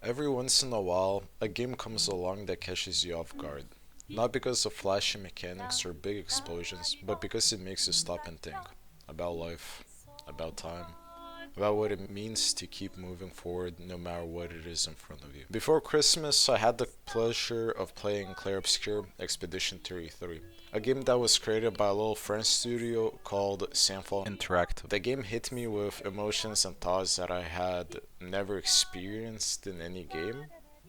Every once in a while, a game comes along that catches you off guard. Not because of flashy mechanics or big explosions, but because it makes you stop and think about life, about time, about what it means to keep moving forward no matter what it is in front of you. Before Christmas, I had the pleasure of playing Clair Obscur Expedition 33, a game that was created by a little French studio called Sandfall Interactive. The game hit me with emotions and thoughts that I had never experienced in any game,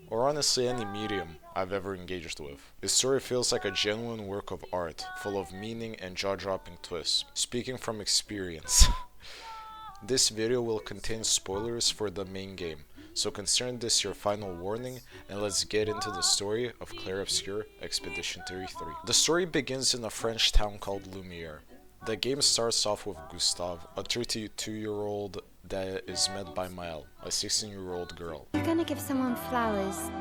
or honestly any medium I've ever engaged with. The story feels like a genuine work of art, full of meaning and jaw-dropping twists. Speaking from experience, this video will contain spoilers for the main game, so consider this your final warning, and let's get into the story of Clair Obscur Expedition 33. The story begins in a French town called Lumiere. The game starts off with Gustave, a 32-year-old that is met by Maëlle, a 16-year-old girl. You're gonna give someone flowers.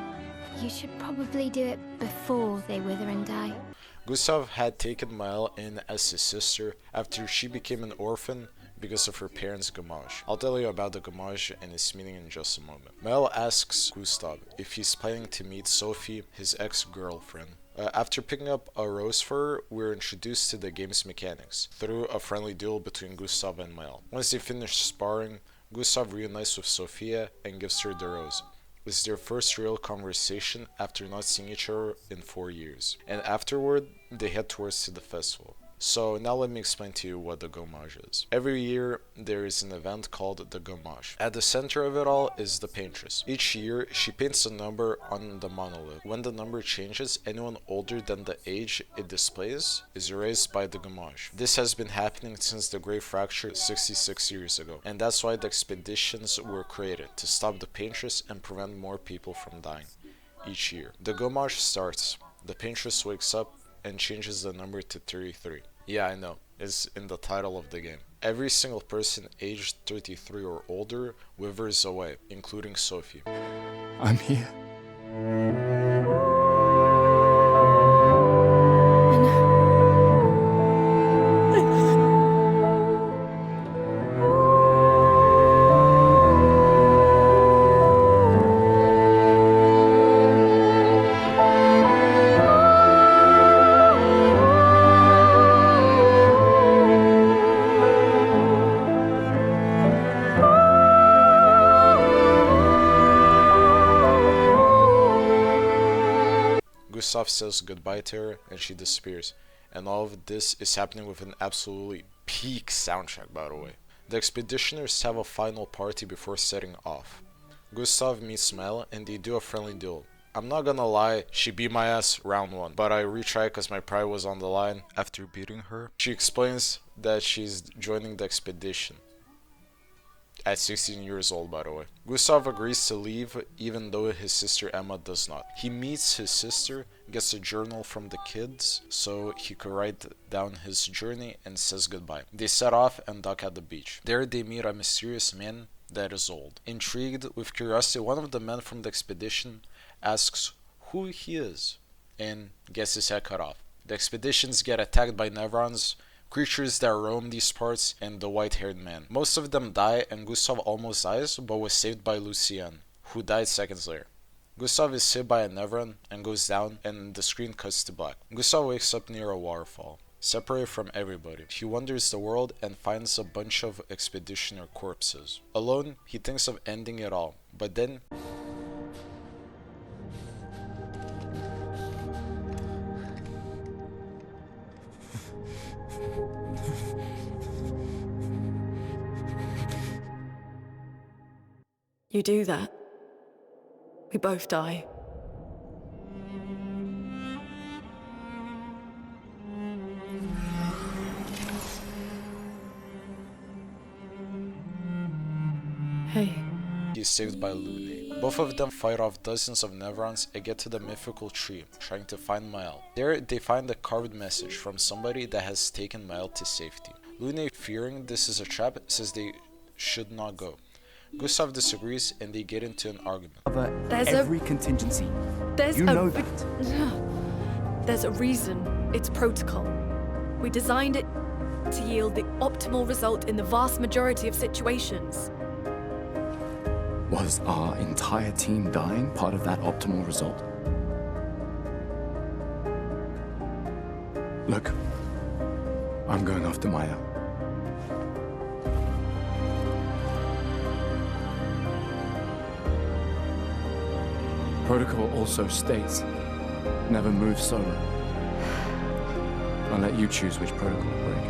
You should probably do it before they wither and die. Gustave had taken Maëlle in as his sister after she became an orphan because of her parents' gamage. I'll tell you about the gamage and its meaning in just a moment. Maëlle asks Gustave if he's planning to meet Sophie, his ex-girlfriend. After picking up a rose for her, we're introduced to the game's mechanics through a friendly duel between Gustave and Maëlle. Once they finish sparring, Gustave reunites with Sophia and gives her the rose. It's their first real conversation after not seeing each other in 4 years, and afterward, they head towards the festival. So now let me explain to you what the Gommage is. Every year there is an event called the Gommage. At the center of it all is the paintress. Each year she paints a number on the monolith. When the number changes, anyone older than the age it displays is erased by the Gommage. This has been happening since the Great Fracture 66 years ago, and that's why the expeditions were created, to stop the paintress and prevent more people from dying each year. The Gommage starts. The paintress wakes up and changes the number to 33. Yeah, I know, it's in the title of the game. Every single person aged 33 or older withers away, including Sophie. I'm here. Gustave says goodbye to her and she disappears, and all of this is happening with an absolutely peak soundtrack, by the way. The expeditioners have a final party before setting off. Gustave meets Maëlle and they do a friendly duel. I'm not gonna lie, she beat my ass round 1, but I retried because my pride was on the line. After beating her, she explains that she's joining the expedition. At 16 years old, by the way. Gustave agrees to leave even though his sister Emma does not. He meets his sister, gets a journal from the kids so he could write down his journey, and says goodbye. They set off and dock at the beach. There they meet a mysterious man that is old. Intrigued with curiosity, one of the men from the expedition asks who he is and gets his head cut off. The expeditions get attacked by Nevrons, creatures that roam these parts, and the white-haired man. Most of them die, and Gustave almost dies, but was saved by Lucienne, who died seconds later. Gustave is hit by a Nevron and goes down, and the screen cuts to black. Gustave wakes up near a waterfall, separated from everybody. He wanders the world and finds a bunch of expeditioner corpses. Alone, he thinks of ending it all, but then You do that, we both die. Hey. he is saved by Lune. Both of them fight off dozens of Nevrons and get to the mythical tree, trying to find Maëlle. There, they find a carved message from somebody that has taken Maëlle to safety. Lune, fearing this is a trap, says they should not go. Gustave disagrees and they get into an argument. There's every contingency. You know that. There's a reason. It's protocol. We designed it to yield the optimal result in the vast majority of situations. Was our entire team dying part of that optimal result? Look, I'm going after Maya. Protocol also states, never move solo. I'll let you choose which protocol to break.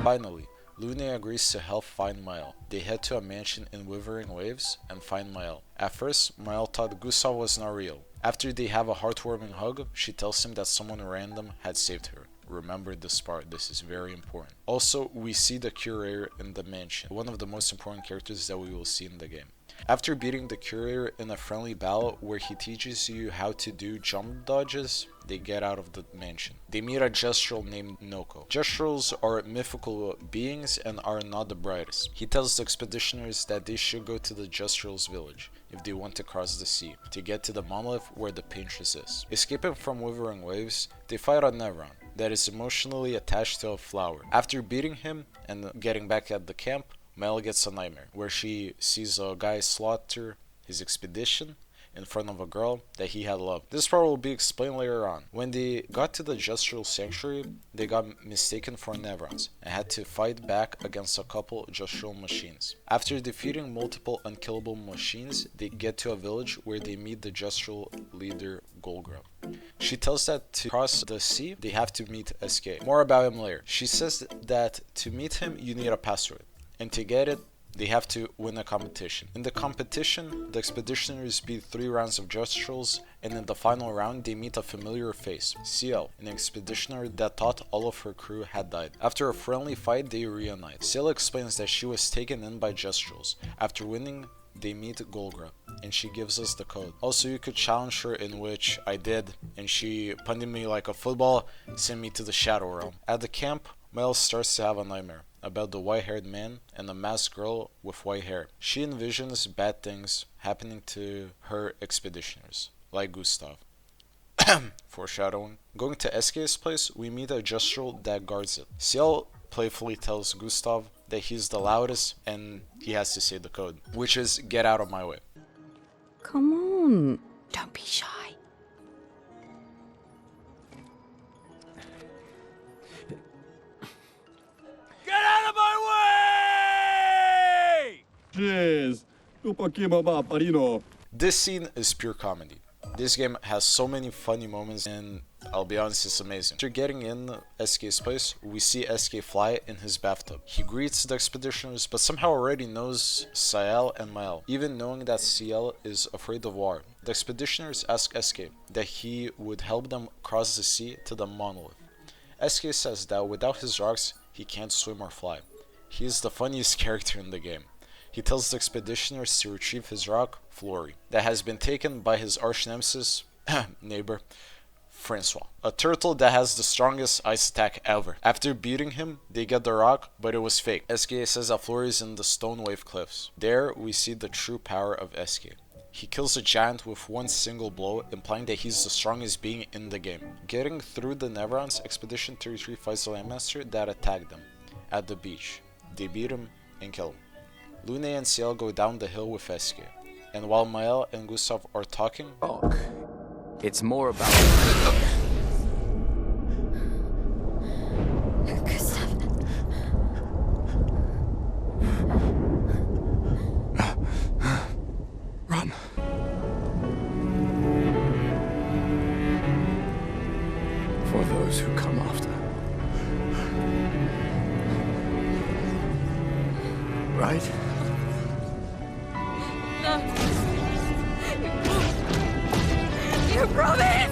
Finally, Lune agrees to help find Mael. They head to a mansion in Withering Waves and find Mael. At first, Mael thought Gustav was not real. After they have a heartwarming hug, she tells him that someone random had saved her. Remember this part, this is very important. Also, we see the curator in the mansion, one of the most important characters that we will see in the game. After beating the curator in a friendly battle where he teaches you how to do jump dodges, they get out of the mansion. They meet a gestural named Noko. Gesturals are mythical beings and are not the brightest. He tells the expeditioners that they should go to the Gesturals village if they want to cross the sea, to get to the Monolith where the Paintress is. Escaping from Withering Waves, they fight a Nevron that is emotionally attached to a flower. After beating him and getting back at the camp, Mel gets a nightmare where she sees a guy slaughter his expedition in front of a girl that he had loved. This part will be explained later on. When they got to the Gestural Sanctuary, they got mistaken for Nevrons and had to fight back against a couple Gestural machines. After defeating multiple unkillable machines, they get to a village where they meet the Gestural leader Golgra. She tells that to cross the sea, they have to meet SK. More about him later. She says that to meet him, you need a password. And to get it, they have to win a competition. In the competition, the expeditioners beat 3 rounds of Gesturals, and in the final round, they meet a familiar face, CL, an expeditioner that thought all of her crew had died. After a friendly fight, they reunite. CL explains that she was taken in by Gesturals. After winning, they meet Golgra, and she gives us the code. Also, you could challenge her, in which I did, and she punted me like a football, sent me to the Shadow Realm. At the camp, Mel starts to have a nightmare about the white-haired man and the masked girl with white hair. She envisions bad things happening to her expeditioners, like Gustav. Foreshadowing. Going to SK's place, we meet a Gestural that guards it. Ciel playfully tells Gustav that he's the loudest and he has to say the code, which is get out of my way. Come on, don't be shy. Get out of my way! Jeez, This scene is pure comedy. This game has so many funny moments and I'll be honest, it's amazing. After getting in SK's place, we see SK fly in his bathtub. He greets the expeditioners but somehow already knows Ciel and Mael, even knowing that Ciel is afraid of water. The expeditioners ask SK that he would help them cross the sea to the Monolith. SK says that without his rocks, he can't swim or fly. He is the funniest character in the game. He tells the expeditioners to retrieve his rock, Flory, that has been taken by his arch nemesis, neighbor, Francois, a turtle that has the strongest ice attack ever. After beating him, they get the rock, but it was fake. SK says that Flory is in the Stone Wave Cliffs. There, we see the true power of SK. He kills a giant with one single blow, implying that he's the strongest being in the game. Getting through the Nevrons, Expedition 33 fights the Landmaster that attacked them at the beach. They beat him and kill him. Lune and Ciel go down the hill with SK, and while Mael and Gustav are talking, It's more about... Gustav. Run. For those who come after. Right? No. You promised!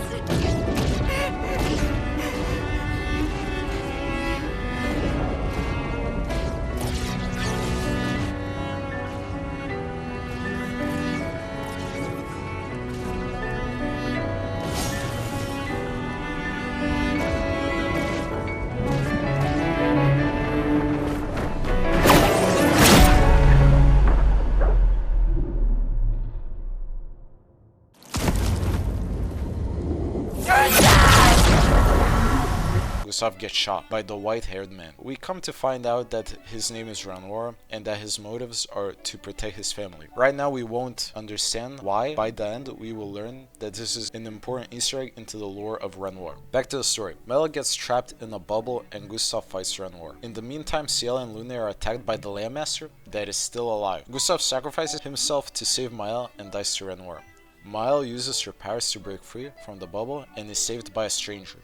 Gustav gets shot by the white-haired man. We come to find out that his name is Renoir and that his motives are to protect his family. Right now we won't understand why. By the end we will learn that this is an important Easter egg into the lore of Renoir. Back to the story. Mela gets trapped in a bubble and Gustav fights Renoir. In the meantime, Ciel and Lune are attacked by the Landmaster that is still alive. Gustav sacrifices himself to save Mael and dies to Renoir. Mael uses her powers to break free from the bubble and is saved by a stranger.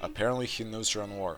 Apparently he knows Renoir.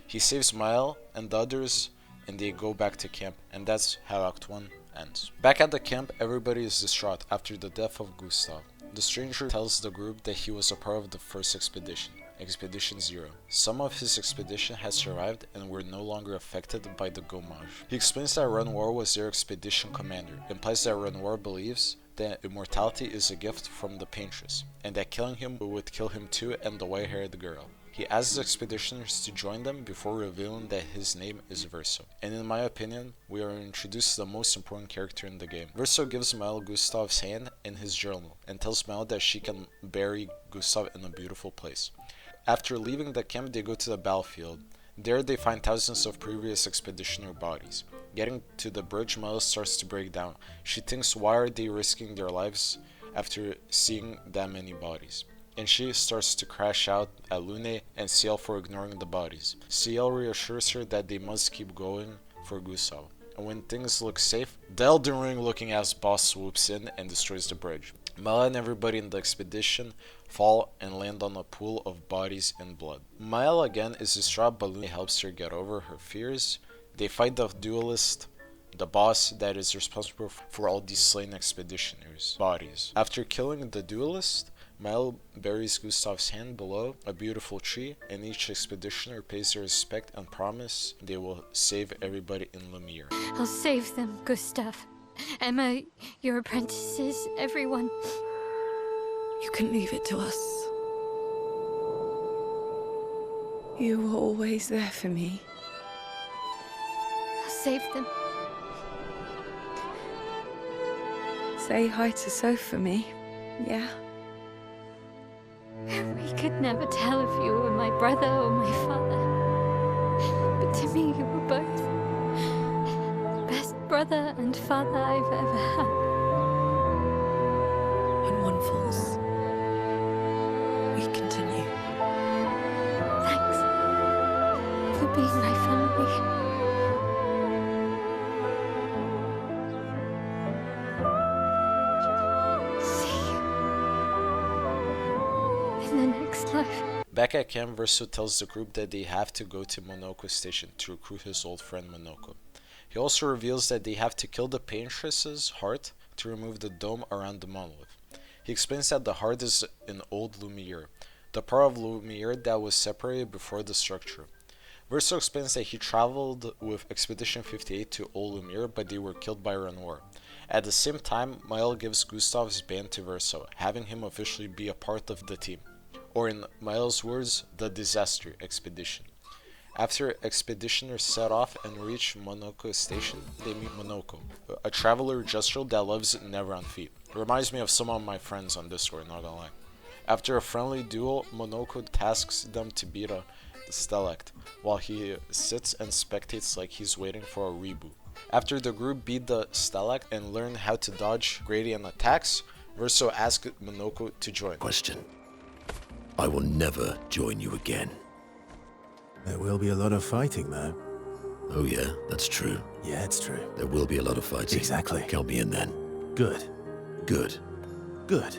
He saves Mael and the others and they go back to camp, and that's how Act 1 ends. Back at the camp, everybody is distraught after the death of Gustav. The stranger tells the group that he was a part of the first expedition, Expedition 0. Some of his expedition had survived and were no longer affected by the Gommage. He explains that Renoir was their expedition commander, implies that Renoir believes that immortality is a gift from the Paintress, and that killing him would kill him too and the white-haired girl. He asks the expeditioners to join them before revealing that his name is Verso. And in my opinion, we are introduced to the most important character in the game. Verso gives Mael Gustav's hand in his journal and tells Mael that she can bury Gustav in a beautiful place. After leaving the camp, they go to the battlefield. There they find thousands of previous expeditioner bodies. Getting to the bridge, Mael starts to break down. She thinks, why are they risking their lives after seeing that many bodies? And she starts to crash out at Lune and Ciel for ignoring the bodies. Ciel reassures her that they must keep going for Gustav. And when things look safe, the Elden Ring looking ass boss swoops in and destroys the bridge. Mela and everybody in the expedition fall and land on a pool of bodies and blood. Mael again is distraught, but Lune helps her get over her fears. They fight the duelist, the boss that is responsible for all these slain expeditioners' bodies. After killing the duelist, Mael buries Gustav's hand below a beautiful tree, and each expeditioner pays their respect and promise they will save everybody in Lumiere. I'll save them, Gustav. Emma, your apprentices, everyone. You can leave it to us. You were always there for me. I'll save them. Say hi to Soph for me, yeah? We could never tell if you were my brother or my father. But to me, you were both. Best brother and father I've ever had. When one falls, we continue. Thanks for being my family. Back at camp, Verso tells the group that they have to go to Monoko Station to recruit his old friend Monoko. He also reveals that they have to kill the Paintress's heart to remove the dome around the Monolith. He explains that the heart is in Old Lumiere, the part of Lumiere that was separated before the structure. Verso explains that he traveled with Expedition 58 to Old Lumiere, but they were killed by Renoir. At the same time, Mael gives Gustav's band to Verso, having him officially be a part of the team. Or in Mael's words, the disaster expedition. After expeditioners set off and reach Monoko Station, they meet Monoko, a traveler gestural that loves never on feet. Reminds me of some of my friends on Discord, not gonna lie. After a friendly duel, Monoko tasks them to beat a Stalect, while he sits and spectates like he's waiting for a reboot. After the group beat the Stalect and learn how to dodge gradient attacks, Verso asks Monoko to join. Question. I will never join you again. There will be a lot of fighting, though. Oh yeah, that's true. Yeah, it's true. There will be a lot of fighting. Exactly. Count me in then. Good. Good. Good.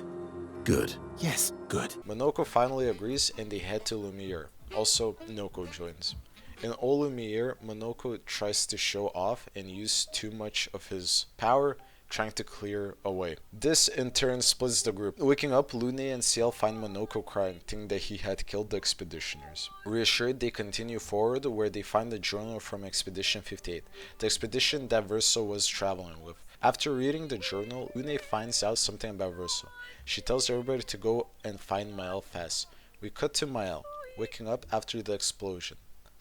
Good. Yes, good. Monoko finally agrees and they head to Lumiere. Also, Noko joins. In Old Lumiere, Monoko tries to show off and use too much of his power, trying to clear a way. This in turn splits the group. Waking up, Lune and Ciel find Monoko crying, thinking that he had killed the expeditioners. Reassured, they continue forward, where they find the journal from Expedition 58, the expedition that Verso was traveling with. After reading the journal, Lune finds out something about Verso. She tells everybody to go and find Mael fast. We cut to Mael, waking up after the explosion.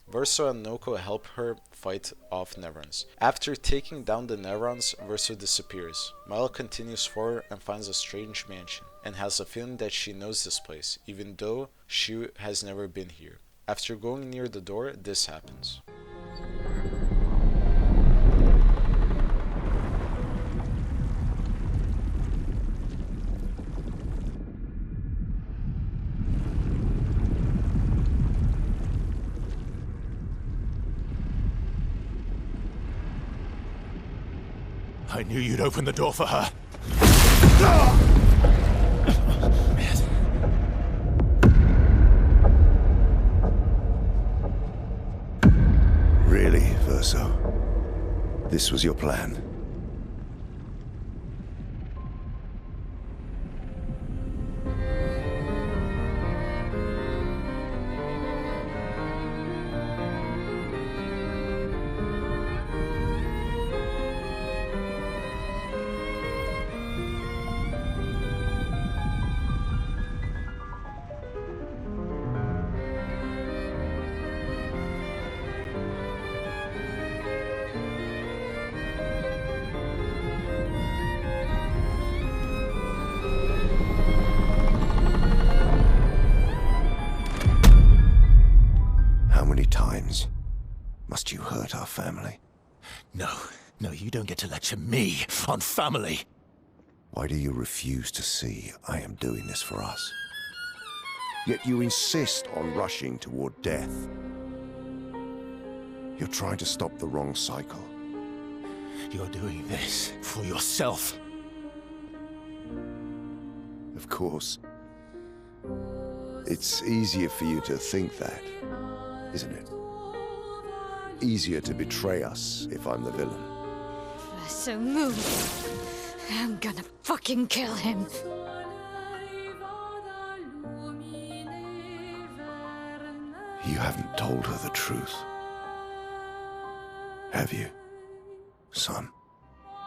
Verso and Noko help her fight off Nevrons. After taking down the Nevrons, Verso disappears. Mael continues forward and finds a strange mansion, and has a feeling that she knows this place, even though she has never been here. After going near the door, this happens. I knew you'd open the door for her. Really, Verso? This was your plan? How many times must you hurt our family? No, you don't get to lecture me on family. Why do you refuse to see I am doing this for us? Yet you insist on rushing toward death. You're trying to stop the wrong cycle. You're doing this for yourself. Of course. It's easier for you to think that, isn't it? Easier to betray us if I'm the villain. So move. I'm gonna fucking kill him. You haven't told her the truth. Have you, son?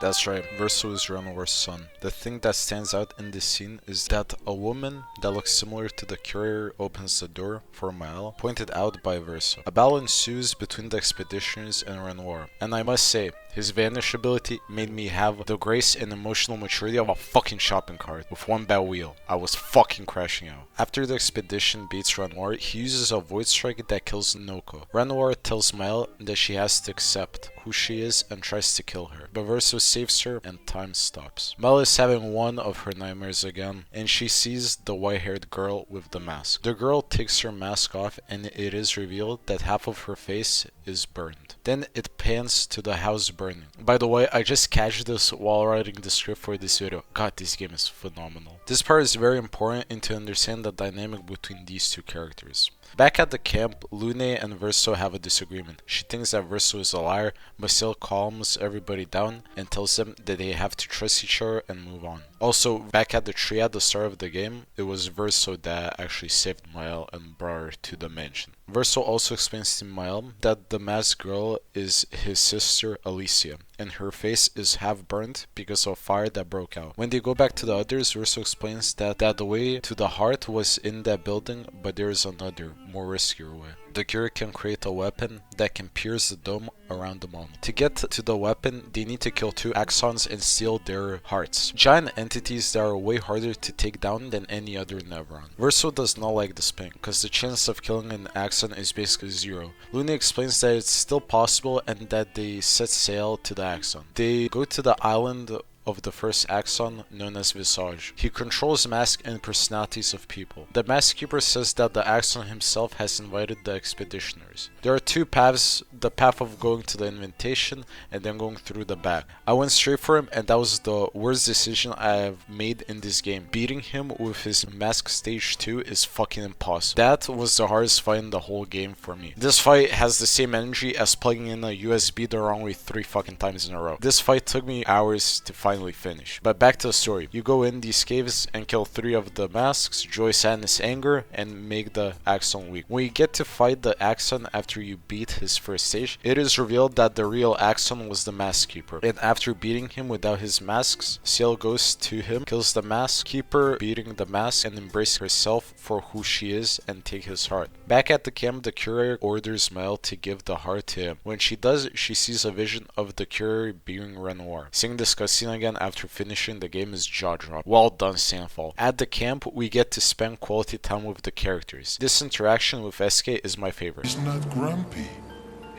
That's right, Verso is Renoir's son. The thing that stands out in this scene is that a woman that looks similar to the courier opens the door for Mael, pointed out by Verso. A battle ensues between the expeditioners and Renoir, and I must say, his vanish ability made me have the grace and emotional maturity of a fucking shopping cart with one bad wheel. I was fucking crashing out. After the expedition beats Renoir, he uses a void strike that kills Noko. Renoir tells Mael that she has to accept who she is and tries to kill her, but Verso saves her and time stops. Mael is having one of her nightmares again, and she sees the white-haired girl with the mask. The girl takes her mask off and it is revealed that half of her face is burned. Then it pans to the house burning. By the way, I just catched this while writing the script for this video. God, this game is phenomenal. This part is very important and to understand the dynamic between these two characters. Back at the camp, Lune and Verso have a disagreement. She thinks that Verso is a liar, but still calms everybody down and tells them that they have to trust each other and move on. Also, back at the tree at the start of the game, it was Verso that actually saved Mael and brought her to the mansion. Verso also explains to Mael that the masked girl is his sister Alicia, and her face is half burnt because of a fire that broke out. When they go back to the others, Verso explains that the way to the heart was in that building, but there is another, more riskier way. The Cure can create a weapon that can pierce the dome around the Monolith. To get to the weapon, they need to kill 2 Axons and steal their hearts. Giant entities that are way harder to take down than any other Neveron. Verso does not like this ping, because the chance of killing an Axon is basically 0. Luna explains that it's still possible and that they set sail to the Axon. They go to the island of the first Axon, known as Visage. He controls mask and personalities of people. The Mask Keeper says that the Axon himself has invited the expeditioners. There are 2 paths, the path of going to the invitation and then going through the back. I went straight for him and that was the worst decision I have made in this game. Beating him with his mask stage 2 is fucking impossible. That was the hardest fight in the whole game for me. This fight has the same energy as plugging in a USB the wrong way 3 fucking times in a row. This fight took me hours to finally finish. But back to the story. You go in these caves and kill 3 of the masks, joy, sadness, anger, and make the Axon weak. When you get to fight the Axon after you beat his first stage, it is revealed that the real Axon was the Mask Keeper. And after beating him without his masks, Ciel goes to him, kills the Mask Keeper, beating the mask, and embraces herself for who she is and take his heart. Back at the camp, the courier orders Mael to give the heart to him. When she does, she sees a vision of the courier being Renoir. Seeing this cutscene again after finishing the game is jaw-dropping. Well done, Sandfall. At the camp, we get to spend quality time with the characters. This interaction with SK is my favorite. He's not grumpy.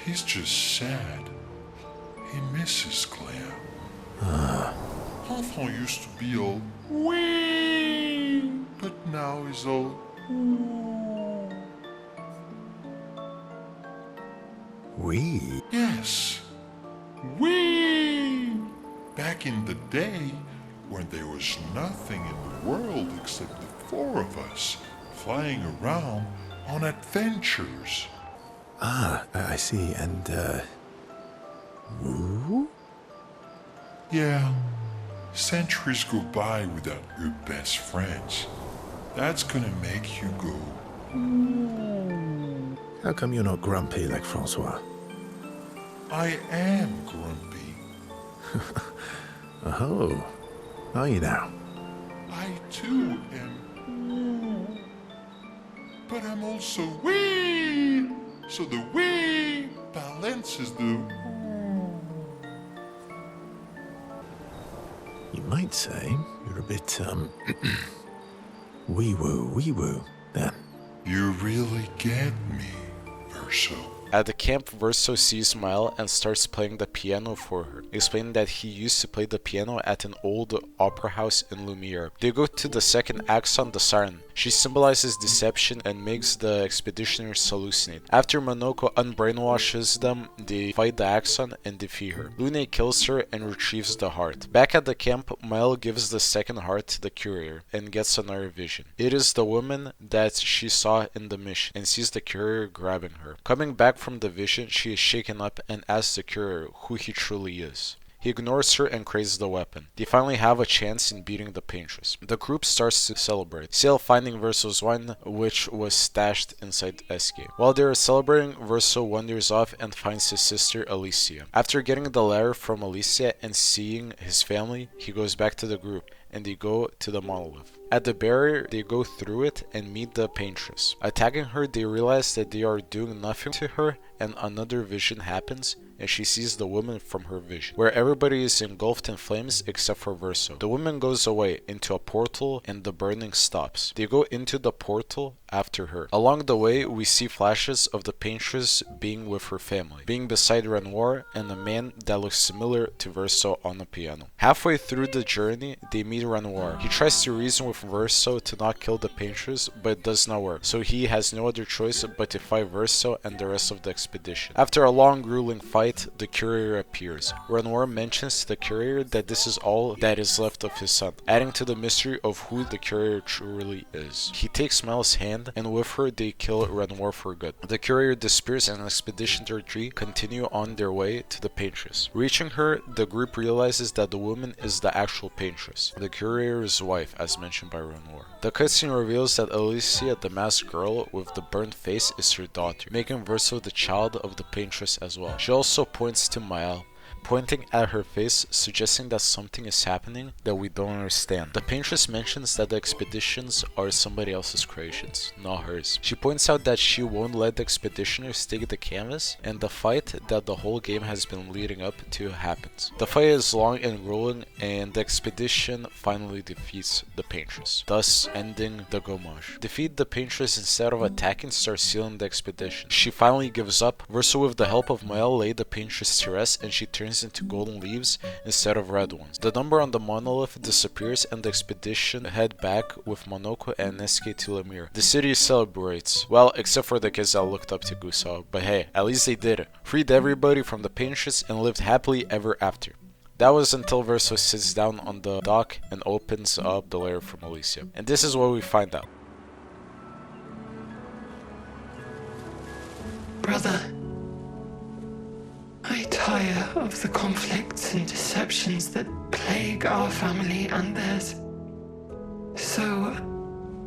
He's just sad. He misses Claire. Hawthorne used to be all wee, but now he's all We? yes, wee. Back in the day, when there was nothing in the world except the four of us flying around on adventures. Ah, I see. And, woo? Yeah, centuries go by without your best friends. That's gonna make you go. How come you're not grumpy like Francois? I am grumpy. Oh, are you now? I too am. But I'm also wee. So the wee balances the. You might say you're a bit, wee-woo, then. You really get me, Verso. At the camp, Verso sees Mile and starts playing the piano for her, explaining that he used to play the piano at an old opera house in Lumiere. They go to the second Axon, the Siren. She symbolizes deception and makes the expeditioners hallucinate. After Monoko unbrainwashes them, they fight the Axon and defeat her. Lune kills her and retrieves the heart. Back at the camp, Mile gives the second heart to the courier and gets another vision. It is the woman that she saw in the mission and sees the courier grabbing her. Coming back from the vision, she is shaken up and asks the courier who he truly is. He ignores her and creates the weapon. They finally have a chance in beating the Paintress. The group starts to celebrate, Sail finding Verso's wine, which was stashed inside SK. While they are celebrating, Verso wanders off and finds his sister Alicia. After getting the letter from Alicia and seeing his family, he goes back to the group, and they go to the Monolith. At the barrier, they go through it and meet the Paintress. Attacking her, they realize that they are doing nothing to her, and another vision happens, and she sees the woman from her vision, where everybody is engulfed in flames except for Verso. The woman goes away into a portal and the burning stops. They go into the portal after her. Along the way, we see flashes of the Paintress being with her family, being beside Renoir and a man that looks similar to Verso on the piano. Halfway through the journey, they meet Renoir. He tries to reason with Verso to not kill the Paintress, but it does not work, so he has no other choice but to fight Verso and the rest of the expedition. After a long, grueling fight, the courier appears. Renoir mentions to the courier that this is all that is left of his son, adding to the mystery of who the courier truly is. He takes Mel's hand, and with her they kill Renoir for good. The courier disappears and Expedition 33 continue on their way to the Paintress. Reaching her, the group realizes that the woman is the actual Paintress, the courier's wife, as mentioned by Renoir. The cutscene reveals that Alicia, the masked girl with the burnt face, is her daughter, making Verso the child of the Paintress as well. She also points to Mael, pointing at her face, suggesting that something is happening that we don't understand. The Paintress mentions that the expeditions are somebody else's creations, not hers. She points out that she won't let the expeditioners take the canvas, and the fight that the whole game has been leading up to happens. The fight is long and grueling, and the expedition finally defeats the Paintress, thus ending the Gommage. Defeat the Paintress instead of attacking starts sealing the expedition. She finally gives up. Verso, with the help of Mael, lay the Paintress to rest, and she turns into golden leaves instead of red ones. The number on the Monolith disappears and the expedition head back with Monoko and SK to Lumiere. The city celebrates, well, except for the kids that looked up to Gusao, but hey, at least they did it. Freed everybody from the Paintress and lived happily ever after. That was until Verso sits down on the dock and opens up the letter from Alicia. And this is what we find out. Brother, I tire of the conflicts and deceptions that plague our family and theirs. So,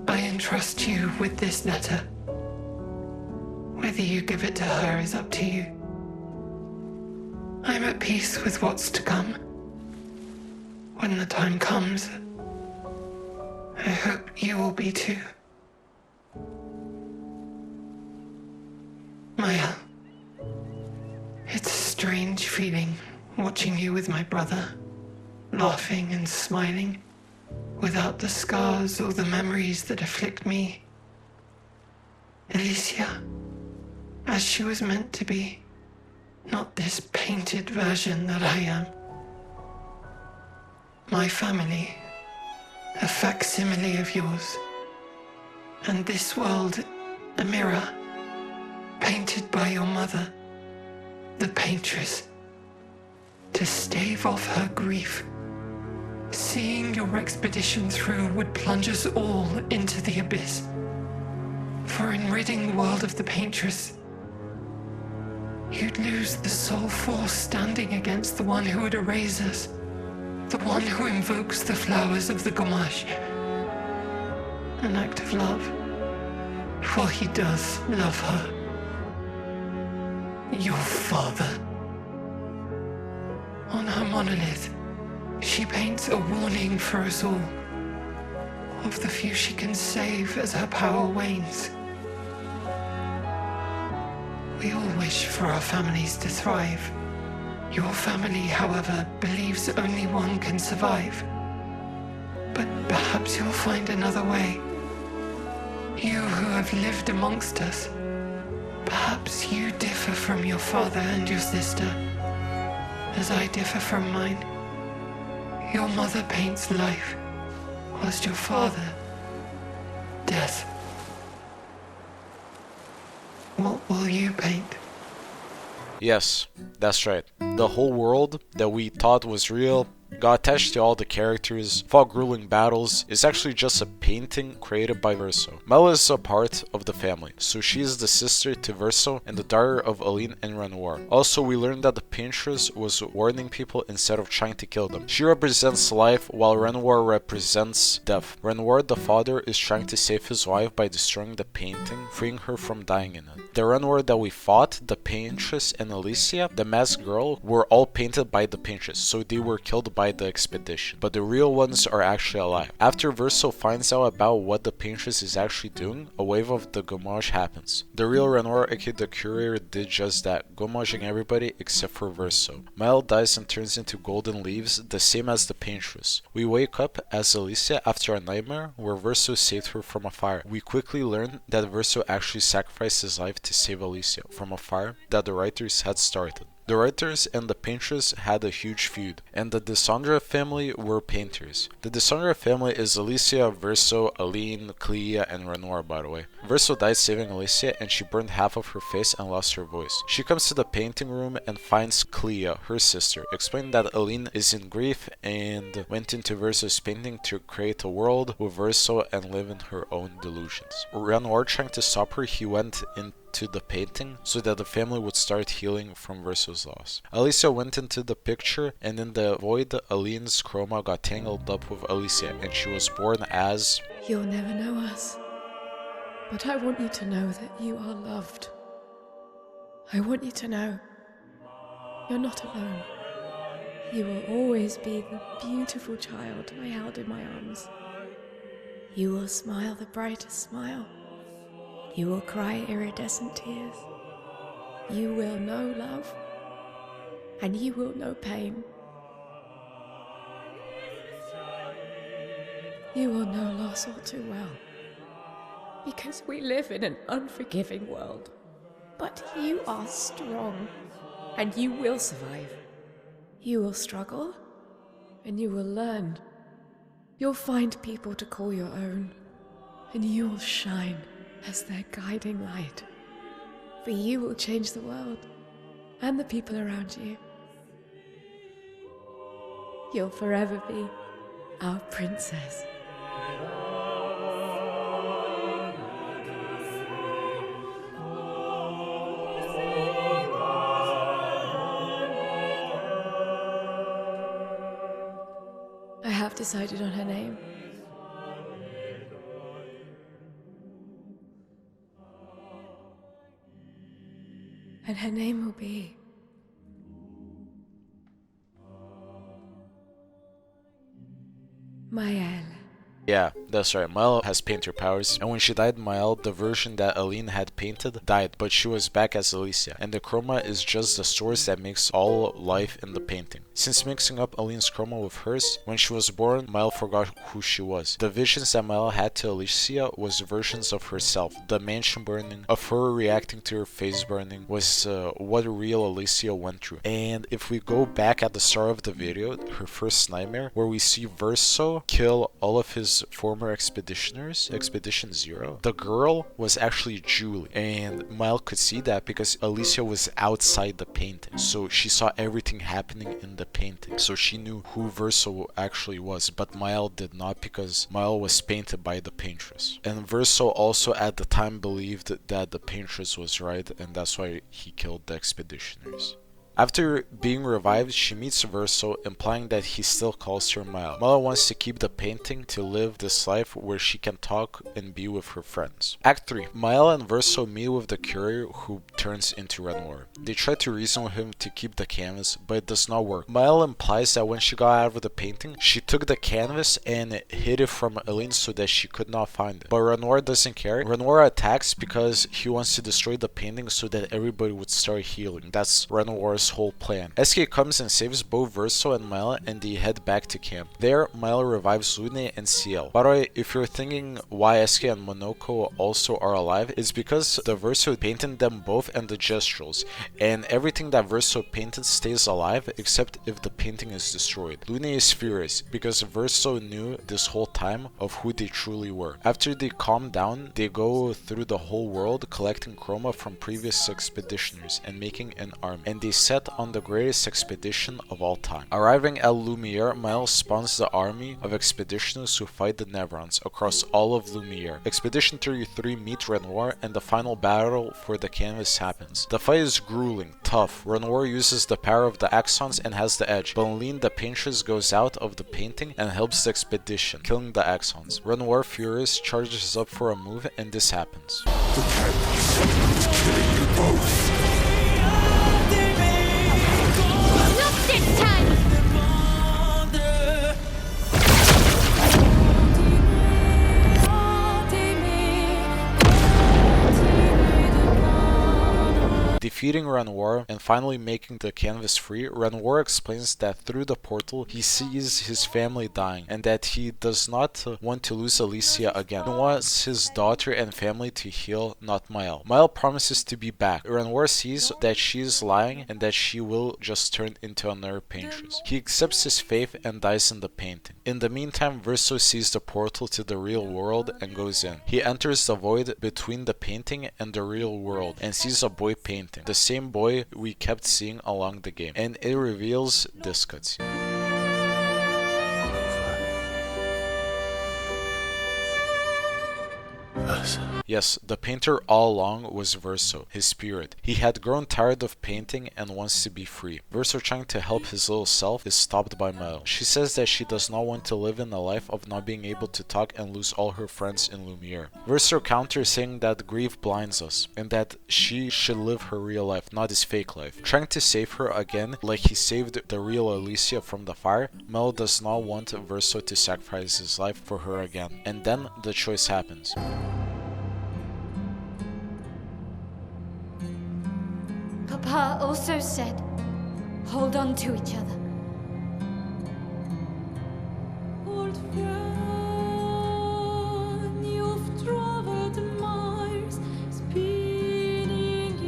I entrust you with this letter. Whether you give it to her is up to you. I'm at peace with what's to come. When the time comes, I hope you will be too. Maya. It's a strange feeling, watching you with my brother, laughing and smiling, without the scars or the memories that afflict me. Alicia, as she was meant to be, not this painted version that I am. My family, a facsimile of yours, and this world, a mirror, painted by your mother, the paintress, to stave off her grief. Seeing your expedition through would plunge us all into the abyss. For in ridding the world of the paintress, you'd lose the sole force standing against the one who would erase us, the one who invokes the flowers of the gommage. An act of love, for he does love her. Your father. On her monolith, she paints a warning for us all, of the few she can save as her power wanes. We all wish for our families to thrive. Your family, however, believes only one can survive. But perhaps you'll find another way. You who have lived amongst us, perhaps you differ from your father and your sister, as I differ from mine. Your mother paints life, whilst your father, death. What will you paint? Yes, that's right. The whole world that we thought was real, got attached to all the characters, fought grueling battles, is actually just a painting created by Verso. Mel is a part of the family, so she is the sister to Verso and the daughter of Aline and Renoir. Also, we learned that the paintress was warning people instead of trying to kill them. She represents life, while Renoir represents death. Renoir, the father, is trying to save his wife by destroying the painting, freeing her from dying in it. The Renoir that we fought, the paintress and Alicia, the masked girl, were all painted by the paintress, so they were killed by the expedition, but the real ones are actually alive. After Verso finds out about what the paintress is actually doing, a wave of the gommage happens. The real Renoir, aka the courier, did just that, gommaging everybody except for Verso. Mel dies and turns into golden leaves, the same as the paintress. We wake up as Alicia after a nightmare where Verso saved her from a fire. We quickly learn that Verso actually sacrificed his life to save Alicia from a fire that the writers had started. The writers and the paintress had a huge feud, and the Desandra family were painters. The Desandra family is Alicia, Verso, Aline, Clea, and Renoir, by the way. Verso died saving Alicia, and she burned half of her face and lost her voice. She comes to the painting room and finds Clea, her sister, explaining that Aline is in grief and went into Verso's painting to create a world with Verso and live in her own delusions. Renoir trying to stop her, he went into the painting so that the family would start healing from Verso's loss. Alicia went into the picture, and in the void, Aline's chroma got tangled up with Alicia, and she was born as... You'll never know us, but I want you to know that you are loved. I want you to know you're not alone. You will always be the beautiful child I held in my arms. You will smile the brightest smile. You will cry iridescent tears. You will know love, and you will know pain. You will know loss all too well, because we live in an unforgiving world. But you are strong, and you will survive. You will struggle, and you will learn. You'll find people to call your own, and you will shine as their guiding light. For you will change the world and the people around you. You'll forever be our princess. I have decided on her name. And her name will be... Maëlle. Yeah, that's right, Mael has painter powers, and when she died, Mael, the version that Aline had painted, died, but she was back as Alicia, and the chroma is just the source that makes all life in the painting. Since mixing up Aline's chroma with hers, when she was born, Mael forgot who she was. The visions that Mael had to Alicia was versions of herself. The mansion burning, of her reacting to her face burning, was what real Alicia went through. And if we go back at the start of the video, her first nightmare, where we see Verso kill all of his former expeditioners, Expedition Zero, the girl was actually Julie, and Mael could see that because Alicia was outside the painting, so she saw everything happening in the painting, so she knew who Verso actually was, but Mael did not because Mael was painted by the paintress. And Verso also at the time believed that the paintress was right, and that's why he killed the expeditioners. After being revived, she meets Verso, implying that he still calls her Mael. Mael wants to keep the painting to live this life where she can talk and be with her friends. Act 3. Mael and Verso meet with the courier who turns into Renoir. They try to reason with him to keep the canvas, but it does not work. Mael implies that when she got out of the painting, she took the canvas and hid it from Aline so that she could not find it. But Renoir doesn't care. Renoir attacks because he wants to destroy the painting so that everybody would start healing. That's Renoir's whole plan. SK comes and saves both Verso and Mael, and they head back to camp. There, Mael revives Lune and Ciel. By the way, if you're thinking why SK and Monoko also are alive, it's because the Verso painted them both and the gestrals, and everything that Verso painted stays alive except if the painting is destroyed. Lune is furious because Verso knew this whole time of who they truly were. After they calm down, they go through the whole world collecting chroma from previous expeditioners and making an army, and they set on the greatest expedition of all time. Arriving at Lumiere, Mael spawns the army of expeditioners who fight the Nevrons across all of Lumiere. Expedition 33 meets Renoir, and the final battle for the canvas happens. The fight is grueling, tough. Renoir uses the power of the Axons and has the edge, but Aline, the paintress, goes out of the painting and helps the expedition, killing the Axons. Renoir, furious, charges up for a move, and this happens. Defeating Renoir and finally making the canvas free, Renoir explains that through the portal he sees his family dying and that he does not want to lose Alicia again. He wants his daughter and family to heal, not Mael. Mael promises to be back. Renoir sees that she is lying and that she will just turn into another paintress. He accepts his fate and dies in the painting. In the meantime, Verso sees the portal to the real world and goes in. He enters the void between the painting and the real world and sees a boy painting. The same boy we kept seeing along the game, and it reveals this cutscene. Yes, the painter all along was Verso, his spirit. He had grown tired of painting and wants to be free. Verso, trying to help his little self, is stopped by Mael. She says that she does not want to live in a life of not being able to talk and lose all her friends in Lumiere. Verso counters, saying that grief blinds us, and that she should live her real life, not his fake life. Trying to save her again, like he saved the real Alicia from the fire, Mael does not want Verso to sacrifice his life for her again. And then the choice happens. Papa also said, hold on to each other. Old friend, you've traveled miles, spinning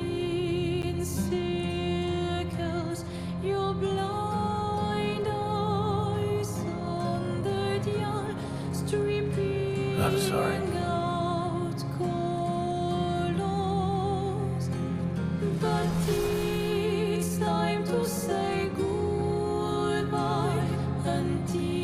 in circles, your blind eyes on the dial, stripping I'm sorry. out colors. But it's time to say goodbye until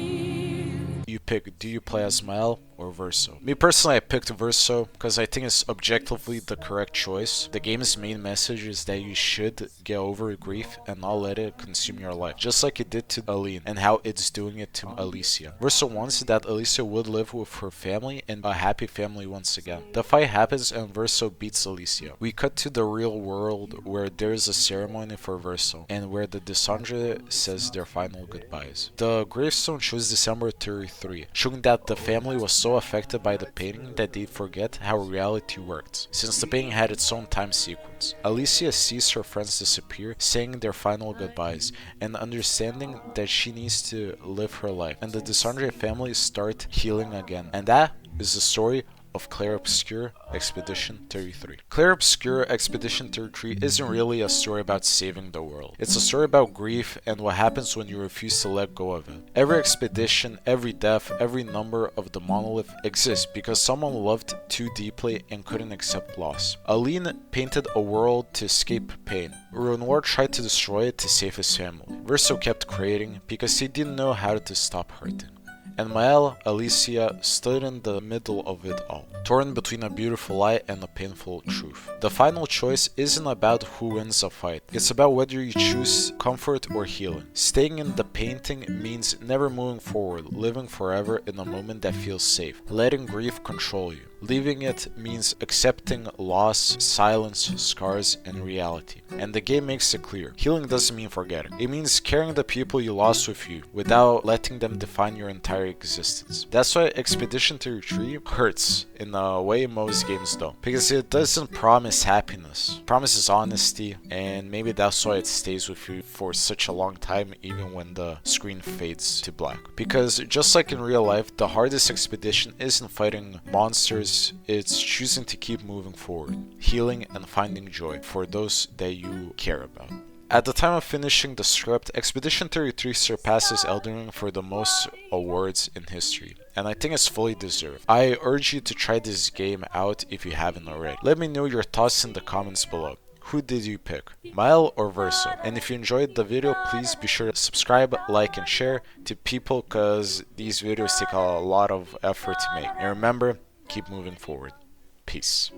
You pick, do you play as Mael or Verso. Me personally, I picked Verso because I think it's objectively the correct choice. The game's main message is that you should get over grief and not let it consume your life, just like it did to Aline and how it's doing it to Alicia. Verso wants that Alicia would live with her family and a happy family once again. The fight happens and Verso beats Alicia. We cut to the real world where there's a ceremony for Verso and where the Desandre says their final goodbyes. The gravestone shows December 33, showing that the family was so affected by the painting that they forget how reality worked, since the painting had its own time sequence. Alicia sees her friends disappear, saying their final goodbyes, and understanding that she needs to live her life, and the Desandre family start healing again. And that is the story of Clair Obscur Expedition 33. Clair Obscur Expedition 33 isn't really a story about saving the world. It's a story about grief and what happens when you refuse to let go of it. Every expedition, every death, every number of the Monolith exists because someone loved too deeply and couldn't accept loss. Aline painted a world to escape pain. Renoir tried to destroy it to save his family. Verso kept creating because he didn't know how to stop hurting. And Mael, Alicia, stood in the middle of it all, torn between a beautiful lie and a painful truth. The final choice isn't about who wins a fight, it's about whether you choose comfort or healing. Staying in the painting means never moving forward, living forever in a moment that feels safe, letting grief control you. Leaving it means accepting loss, silence, scars, and reality. And the game makes it clear. Healing doesn't mean forgetting. It means carrying the people you lost with you without letting them define your entire existence. That's why Expedition 33 hurts in a way most games don't. Because it doesn't promise happiness. It promises honesty, and maybe that's why it stays with you for such a long time even when the screen fades to black. Because just like in real life, the hardest expedition isn't fighting monsters, it's choosing to keep moving forward, healing and finding joy for those that you care about. At the time of finishing the script, Expedition 33 surpasses Elden Ring for the most awards in history, and I think it's fully deserved. I urge you to try this game out if you haven't already. Let me know your thoughts in the comments below. Who did you pick, Mael or Verso? And if you enjoyed the video, please be sure to subscribe, like, and share to people, because these videos take a lot of effort to make. And remember, keep moving forward. Peace.